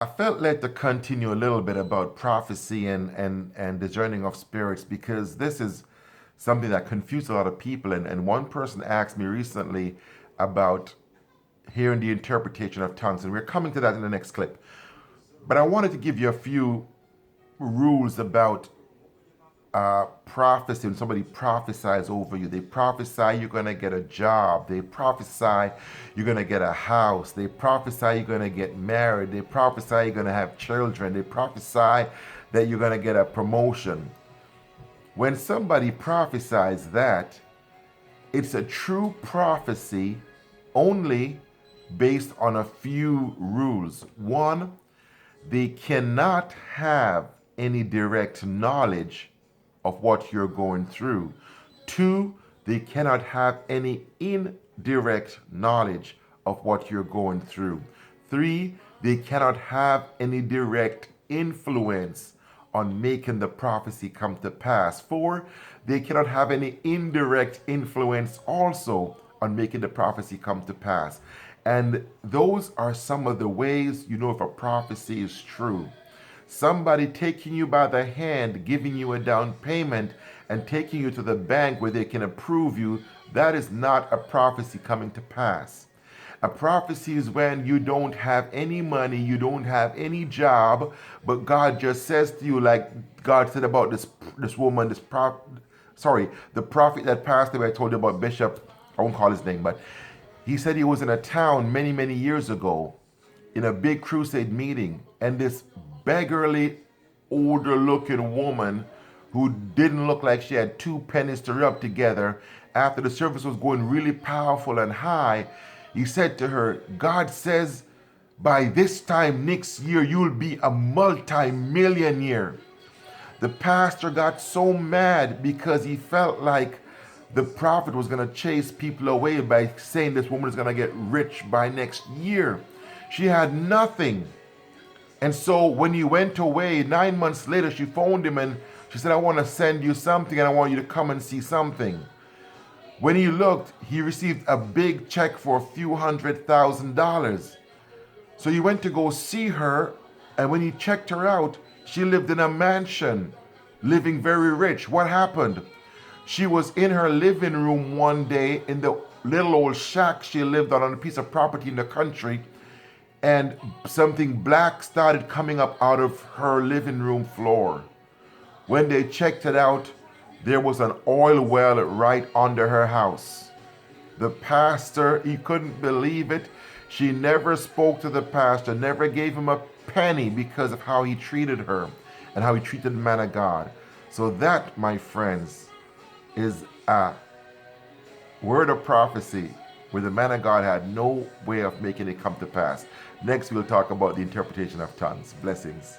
I felt led to continue a little bit about prophecy and discerning of spirits because this is something that confused a lot of people. And one person asked me recently about hearing the interpretation of tongues, and we're coming to that in the next clip. But I wanted to give you a few rules about prophecy. When somebody prophesies over you, they prophesy you're going to get a job, they prophesy you're going to get a house, they prophesy you're going to get married, they prophesy you're going to have children, they prophesy that you're going to get a promotion. When somebody prophesies that, it's a true prophecy only based on a few rules. One, they cannot have any direct knowledge of what you're going through. Two, they cannot have any indirect knowledge of what you're going through. Three, they cannot have any direct influence on making the prophecy come to pass. Four, they cannot have any indirect influence also on making the prophecy come to pass. And those are some of the ways you know if a prophecy is true. Somebody taking you by the hand, giving you a down payment, and taking you to the bank where they can approve you, that is not a prophecy coming to pass. A prophecy is when you don't have any money, you don't have any job, but God just says to you, like God said about this woman, the prophet that passed away. I told you about Bishop. I won't call his name, but he said he was in a town many years ago in a big crusade meeting, and this beggarly, older looking woman who didn't look like she had two pennies to rub together, after the service was going really powerful and high, he said to her, God says by this time next year you'll be a multi-millionaire. The pastor got so mad because he felt like the prophet was going to chase people away by saying this woman is going to get rich by next year. She had nothing. And so when he went away, 9 months later, she phoned him and she said, I want to send you something and I want you to come and see something. When he looked, he received a big check for a few $100,000. So he went to go see her, and when he checked her out, she lived in a mansion, living very rich. What happened? She was in her living room one day in the little old shack she lived on a piece of property in the country, and something black started coming up out of her living room floor. When they checked it out, there was an oil well right under her house. The pastor, he couldn't believe it. She never spoke to the pastor, never gave him a penny because of how he treated her and how he treated the man of God. So that, my friends, is a word of prophecy where the man of God had no way of making it come to pass. Next, we'll talk about the interpretation of tongues. Blessings.